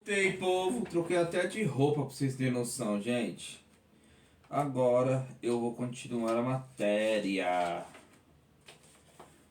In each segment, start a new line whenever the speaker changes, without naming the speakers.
Ei, povo, troquei até de roupa pra vocês terem noção, gente. Agora eu vou continuar a matéria.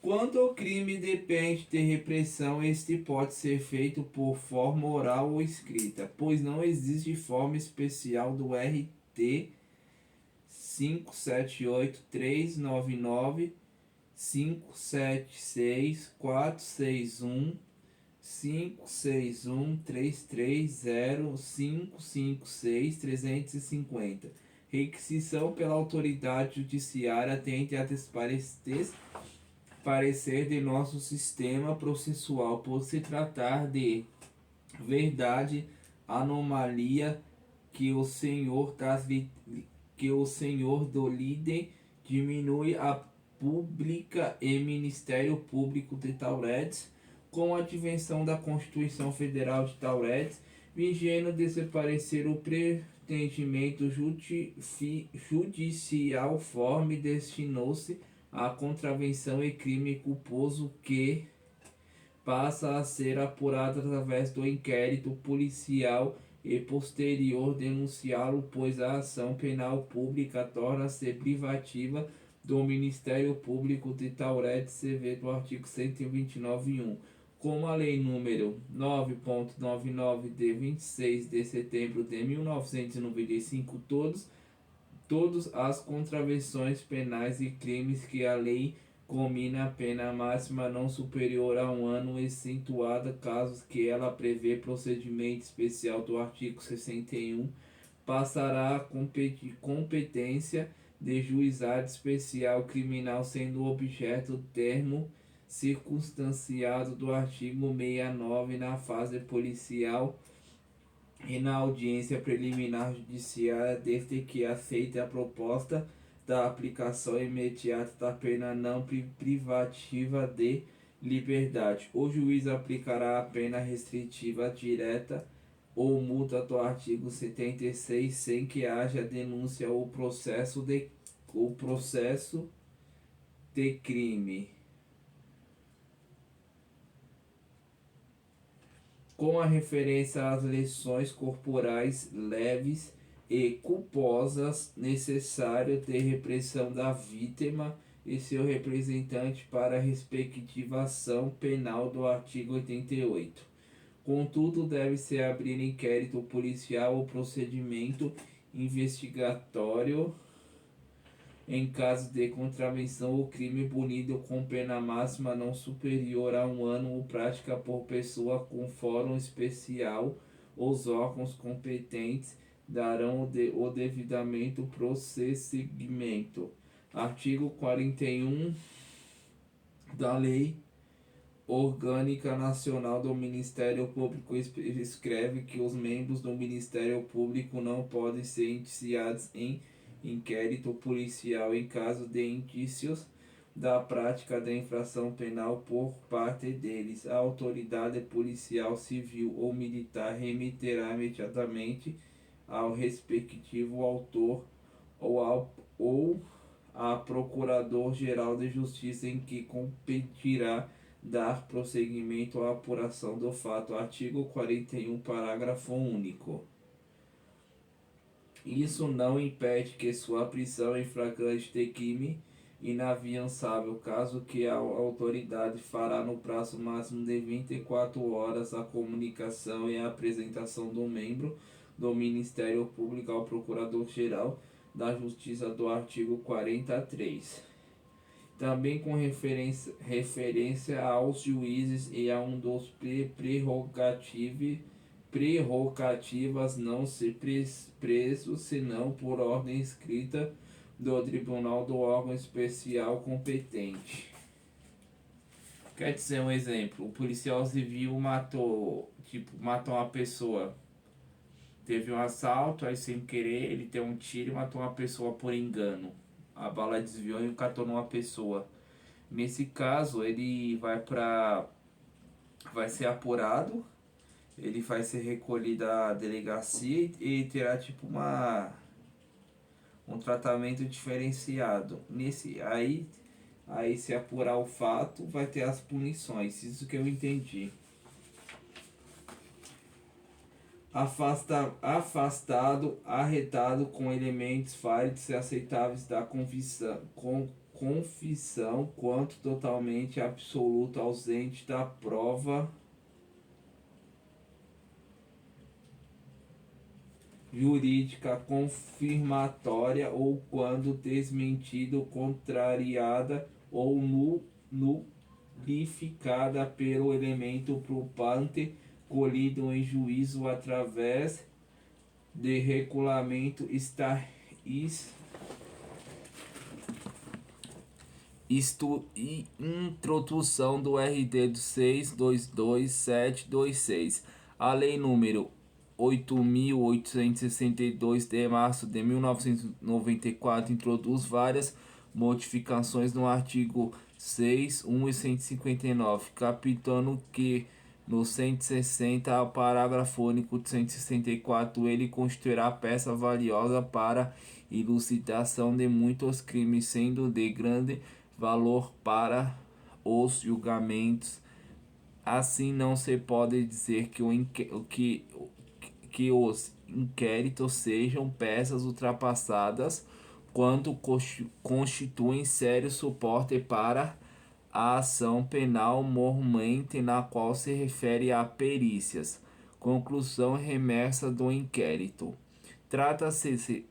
Quando o crime depende de repressão, este pode ser feito por forma oral ou escrita, pois não existe forma especial do RT 578399 576461 561-330-556-350. Requisição pela autoridade judiciária tende a parecer de nosso sistema processual por se tratar de verdade, anomalia que o senhor que o senhor do líder diminui a pública e Ministério Público de Tauredes com a advenção da Constituição Federal de Tauredes, vigiando desaparecer o pretendimento judicial forme destinou-se à contravenção e crime culposo que passa a ser apurado através do inquérito policial e posterior denunciá-lo, pois a ação penal pública torna-se privativa do Ministério Público de Tauredes, CV do artigo 129.1. Como a Lei número 9.99 de 26 de setembro de 1995, todas as contravenções penais e crimes que a lei comina a pena máxima não superior a 1 ano, excetuada casos que ela prevê procedimento especial do artigo 61, passará a competência de juizado especial criminal, sendo objeto do termo circunstanciado do artigo 69 na fase policial e na audiência preliminar judiciária, desde que aceite a proposta da aplicação imediata da pena não privativa de liberdade. O juiz aplicará a pena restritiva direta ou multa do artigo 76 sem que haja denúncia ou processo de crime. Com a referência às lesões corporais leves e culposas necessário de repressão da vítima e seu representante para a respectiva ação penal do artigo 88. Contudo, deve-se abrir inquérito policial ou procedimento investigatório em caso de contravenção ou crime punido com pena máxima não superior a 1 ano ou prática por pessoa com fórum especial, os órgãos competentes darão o devidamente prosseguimento. Artigo 41 da Lei Orgânica Nacional do Ministério Público escreve que os membros do Ministério Público não podem ser indiciados em inquérito policial em caso de indícios da prática da infração penal por parte deles. A autoridade policial civil ou militar remeterá imediatamente ao respectivo autor ou a Procurador-Geral de Justiça, em que competirá dar prosseguimento à apuração do fato. Artigo 41, parágrafo único. Isso não impede que sua prisão em flagrante de crime inafiançável, caso que a autoridade fará no prazo máximo de 24 horas a comunicação e a apresentação do membro do Ministério Público ao Procurador-Geral da Justiça do artigo 43. Também com referência aos juízes e a um dos prerrogativas não ser preso senão por ordem escrita do tribunal do órgão especial competente. Quer dizer, um exemplo, o policial civil matou uma pessoa. Teve um assalto, aí sem querer ele deu um tiro e matou uma pessoa por engano. A bala desviou e catou numa pessoa. Nesse caso, ele vai ser apurado, ele vai ser recolhido à delegacia e terá tipo um tratamento diferenciado. Aí se apurar o fato, vai ter as punições. Isso que eu entendi. afastado, arretado com elementos fálicos e aceitáveis da confissão, quanto totalmente absoluto, ausente da prova jurídica confirmatória ou quando desmentido, contrariada ou nulificada pelo elemento probante colhido em juízo através de regulamento isto e introdução do RD 622726, a lei número 8.862 de março de 1994 introduz várias modificações no artigo 6, 1 e 159, capitando que no 160, ao parágrafo único de 164, ele constituirá peça valiosa para elucidação de muitos crimes, sendo de grande valor para os julgamentos. Assim, não se pode dizer que os inquéritos sejam peças ultrapassadas quando constituem sério suporte para a ação penal mormente na qual se refere a perícias. Conclusão remersa do inquérito. Trata-se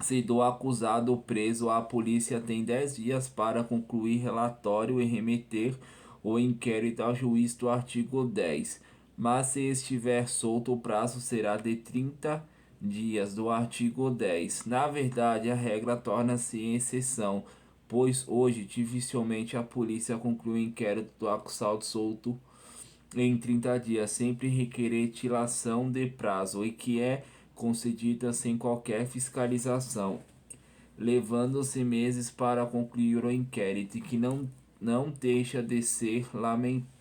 se do acusado preso, a polícia tem 10 dias para concluir relatório e remeter o inquérito ao juiz do artigo 10. Mas se estiver solto, o prazo será de 30 dias do artigo 10. Na verdade, a regra torna-se exceção, pois hoje dificilmente a polícia conclui o inquérito do acusado solto em 30 dias, sempre requerer dilação de prazo e que é concedida sem qualquer fiscalização, levando-se meses para concluir o inquérito, que não deixa de ser lamentável.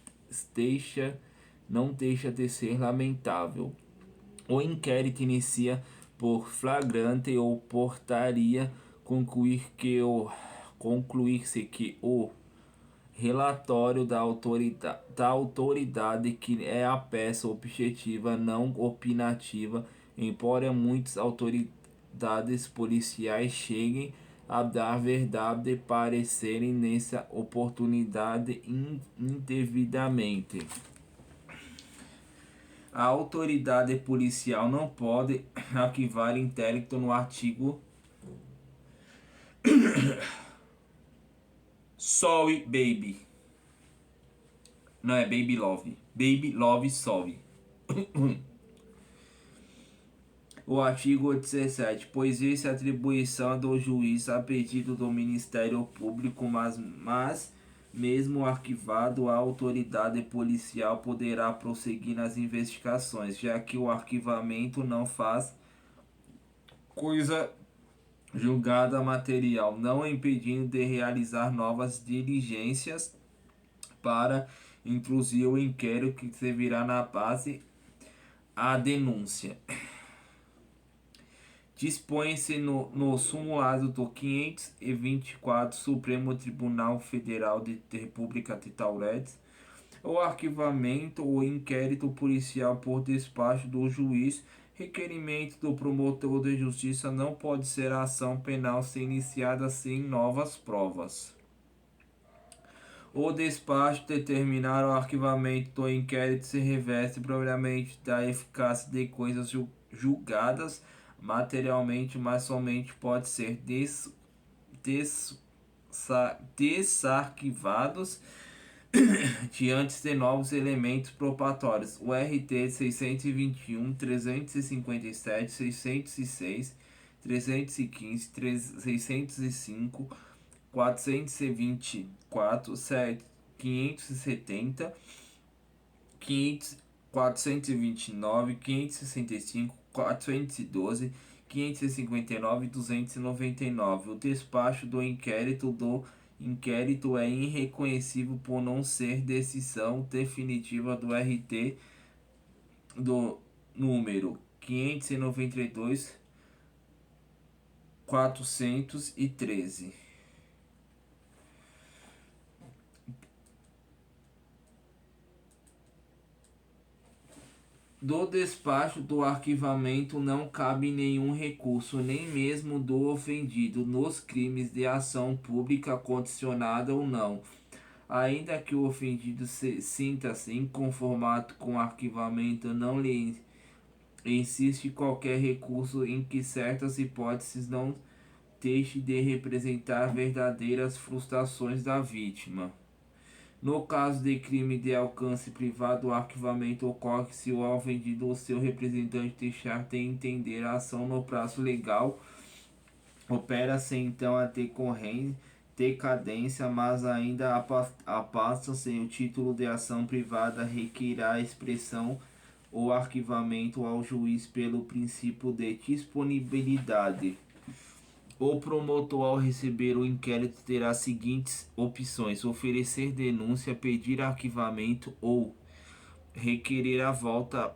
O inquérito inicia por flagrante ou portaria concluir-se que o relatório da autoridade que é a peça objetiva não opinativa, embora muitas autoridades policiais cheguem a dar verdade parecerem nessa oportunidade indevidamente. A autoridade policial não pode arquivar inquérito no artigo Sorry Baby. Não é Baby Love. Baby Love Sorry. O artigo 17. Pois isso é atribuição do juiz a pedido do Ministério Público, mas mesmo arquivado, a autoridade policial poderá prosseguir nas investigações, já que o arquivamento não faz coisa julgada material, não impedindo de realizar novas diligências para introduzir o inquérito que servirá na base à denúncia. Dispõe-se no sumulado do 524 Supremo Tribunal Federal de República de Taurets o arquivamento ou inquérito policial por despacho do juiz. Requerimento do promotor de justiça não pode ser a ação penal ser iniciada sem novas provas. O despacho determinar o arquivamento do inquérito se reveste propriamente da eficácia de coisas julgadas materialmente, mas somente pode ser desarquivados diante de novos elementos probatórios. O RT 621, 357, 606, 315, 605, 424, 570, 429, 565, 412, 559 e 299. O despacho do inquérito é irreconhecível por não ser decisão definitiva do RT do número 592 413. Do despacho do arquivamento não cabe nenhum recurso, nem mesmo do ofendido, nos crimes de ação pública condicionada ou não. Ainda que o ofendido sinta-se inconformado com o arquivamento, não lhe existe qualquer recurso em que certas hipóteses não deixe de representar verdadeiras frustrações da vítima. No caso de crime de alcance privado, o arquivamento ocorre se o ofendido ou seu representante deixar de entender a ação no prazo legal. Opera-se então a decadência, mas ainda apasta-se o título de ação privada requererá expressão ou arquivamento ao juiz pelo princípio de disponibilidade. O promotor, ao receber o inquérito, terá as seguintes opções: oferecer denúncia, pedir arquivamento ou requerer a volta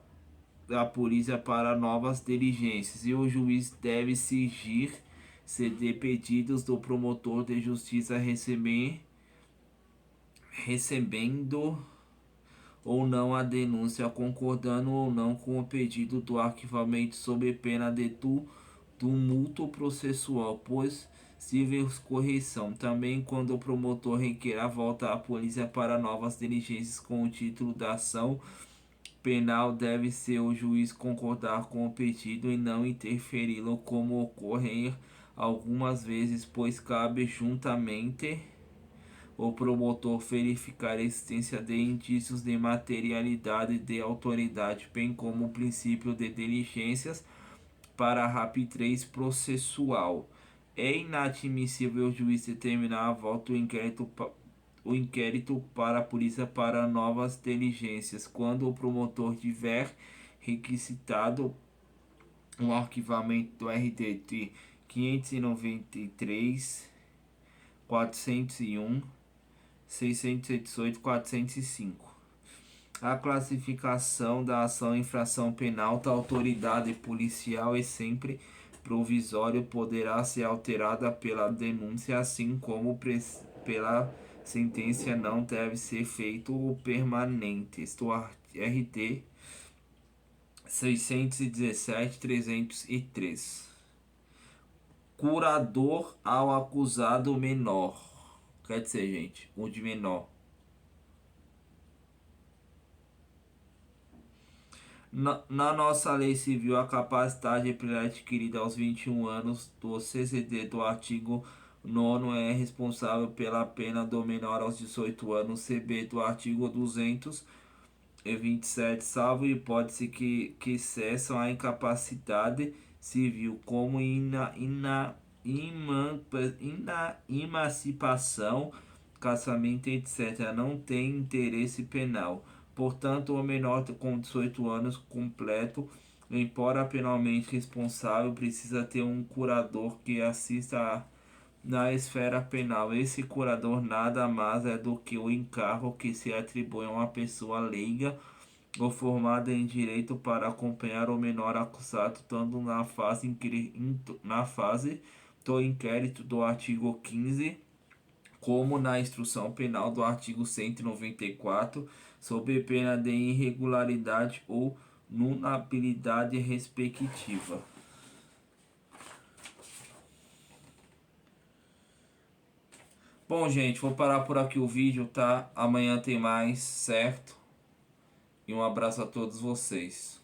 da polícia para novas diligências. E o juiz deve exigir de pedidos do promotor de justiça recebendo ou não a denúncia, concordando ou não com o pedido do arquivamento sob pena de tumulto processual, possível correção. Também quando o promotor requer a volta à polícia para novas diligências com o título da ação penal, deve ser o juiz concordar com o pedido e não interferi-lo, como ocorre algumas vezes, pois cabe juntamente o promotor verificar a existência de indícios de materialidade de autoridade, bem como o princípio de diligências para a rapidez processual. É inadmissível o juiz determinar a volta do inquérito para a polícia para novas diligências, quando o promotor tiver requisitado um arquivamento do RDT 593, 401, 618, 405. A classificação da ação infração penal da autoridade policial é sempre provisória, poderá ser alterada pela denúncia, assim como pela sentença, não deve ser feito o permanente. Estou RT 617, 303. Curador ao acusado menor. Quer dizer, gente, o de menor. Na nossa lei civil, a capacidade plena adquirida aos 21 anos do CCD do artigo 9º é responsável pela pena do menor aos 18 anos, CB do artigo 227, salvo hipótese que cessam a incapacidade civil, como emancipação, casamento, etc., não tem interesse penal. Portanto, o menor com 18 anos completo, embora penalmente responsável, precisa ter um curador que assista na esfera penal. Esse curador nada mais é do que o encargo que se atribui a uma pessoa leiga ou formada em direito para acompanhar o menor acusado, tanto na fase do inquérito do artigo 15, como na instrução penal do artigo 194, sob pena de irregularidade ou nulabilidade respectiva. Bom, gente, vou parar por aqui o vídeo, tá? Amanhã tem mais, certo? E um abraço a todos vocês.